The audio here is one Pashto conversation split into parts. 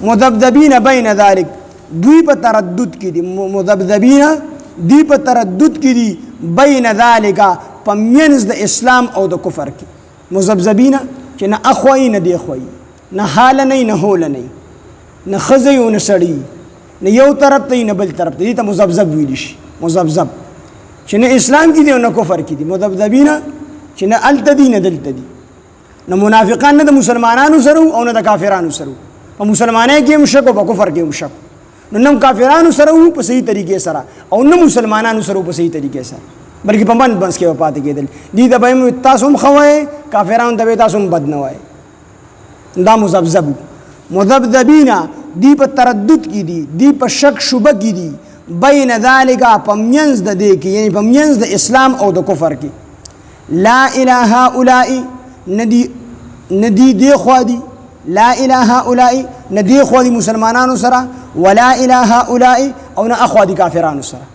مذبذبین بین ذلک دوی په تردد کې دي مذبذبین دی په تردد کې دي بین ذلک په منځ د اسلام او د کفر کې مذبذبین چې نه اخوي نه دی خوي نه حال نه نه هول نه نه خزي او نه سړی نه یو طرف ته نه بل طرف ته مذبذب ویل شي مذبذب چې نه اسلام کې دي او نه کفر کې دي مذبذبین چې نه التدین دلته دي نه منافقان نه د مسلمانانو سره او نه د کافرانو سره په مسلمانانو کې هم شک او په کفر کې هم شک نو کافرانو سره په صحیح طریقې سره او نه مسلمانانو سره په صحیح طریقې سره بلکې په من بنس کې پاتې کېدل دي د به تاسو هم خوای کافرانو ته تاسو هم بد نه وای دا مذبذبین دی په تردد کې دي دی په شک شوبه کې دي بین ذالک په منځ د دې کې یعنی په منځ د اسلام او د کفر کې لا اله هؤلاء ندی دی خو دی لا اله هؤلاء ندی خو دی مسلمانانو سره ولا اله هؤلاء او نه اخو دی کافرانو سره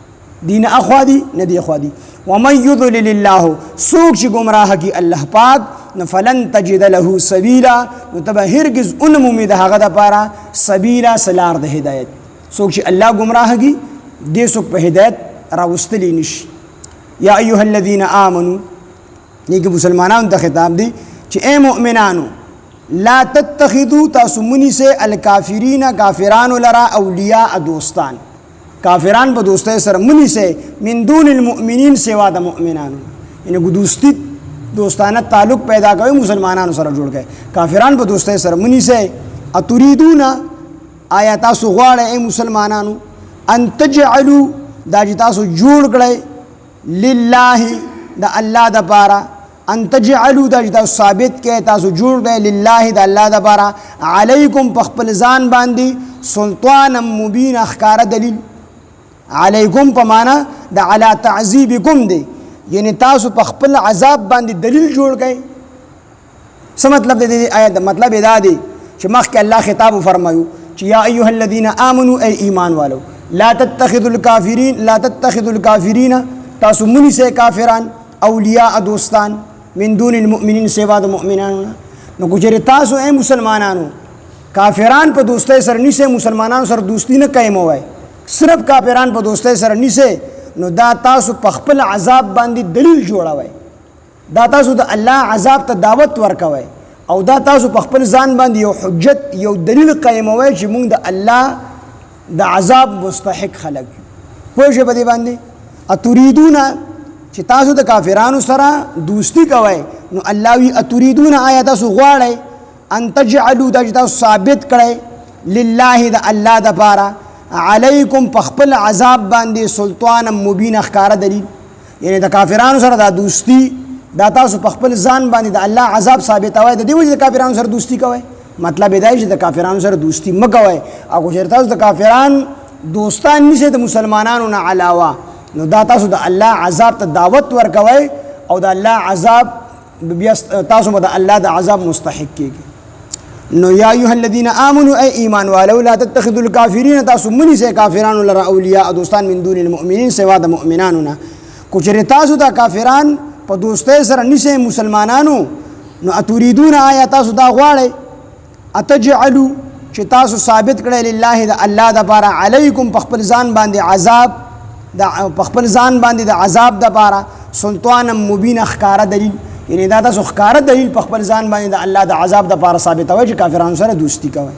دین اخو دی ندی اخو دی ومن يضلل الله سوق چې گمراه کی الله پاک فلن تجد له سبیلا نو تب هرگز ان امید هغه د پاره سبیلا سلار د هدایت سوق چې الله گمراه کی دې سوق په هدایت راوستلی نشي یا ایها الذين امنوا نیک مسلمانانو ته خطاب دی چې اے مؤمنانو لا تتخذوا تاسمنی سے الکافرین کافرانو لرا اولیاء دوستان کافران په دوستۍ سره منی سے من دون المؤمنین سوا د مؤمنانو یعنی دوستی دوستانه تعلق پیدا کوي مسلمانانو سره جوړ کړي کافران په دوستۍ سره منی سے اتريدون آیا تاسو غواړئ اے مسلمانانو ان تجعلوا دا چې تاسو جوړ کړئ لله د الله د پاره ان تجعلوا دا چې تاسو ثابت کړئ تاسو جوړ کړئ لله د الله د پاره علیکم په خپل ځان باندې سلطان مبین اخکار دلیل علیکم په معنا د علی تعذیبکم دی یعنی تاسو په خپل عذاب باندې دلیل جوړ کړئ څه مطلب دی آیت مطلب دا دی چې مخکې الله خطاب فرمایو چې یا ایها الذین آمنوا ای ایمان والو لا تتخذوا الکافرین تاسو منی سے کافران اولیاء دوستان من دون المؤمنین سوا د مؤمنانو نو ګوره تاسو اے مسلمانانو کافران په دوستۍ سره نیسه مسلمانانو سره دوستی نه قائموي صرف کافران په دوستۍ سره نیسه نو دا تاسو په خپل عذاب باندې دلیل جوړوي دا تاسو د الله عذاب ته دعوت ورکوي او دا تاسو په خپل ځان باندې یو حجت یو دلیل قائموي چې موږ د الله د عذاب مستحق خلق پوه شئ په دې باندې اتريدون چې تاسو د کافرانو سره دوستی کوئ نو الله وی اتريدون آیا تاسو غواړئ ان تجعلوا دا چې تاسو ثابت کړئ لله د الله د پاره علیکم په خپل عذاب باندې سلطان مبین اخکار دلیل یعنی د کافرانو سره دا دوستی دا تاسو په خپل ځان باندې د الله عذاب ثابتوي د دې وجه د کافرانو سره دوستی کوئ مطلب دا چې د کافرانو سره دوستی مکوئ او چې تاسو د کافران دوستان نشئ د مسلمانانو نه علاوه نو دا تاسو د الله عذاب ته دعوت ورکوي او د الله عذاب بیا تاسو به د الله د عذاب مستحق کیږي نو یا ایها الذین آمنوا ای ایمان والو لا تتخذوا الکافرین تاسو منی سے کافرانو لرا اولیاء دوستان من دون المؤمنین سوا د مؤمنانو نه کوچره تاسو د کافران په دوستۍ سره نشه مسلمانانو نو اتریدون آیا تاسو دا غواړئ اتجعلوا چې تاسو ثابت کړئ لله د الله د پاره علیکم په خپل ځان باندې عذاب د خپل ځان باندې د عذاب د پاره سلطان مبین اخکار دلیل یعنی دا تاسو ښکار دلیل په خپل ځان باندې د الله د عذاب د پاره ثابتوي چې کافرانو سره دوستی کوي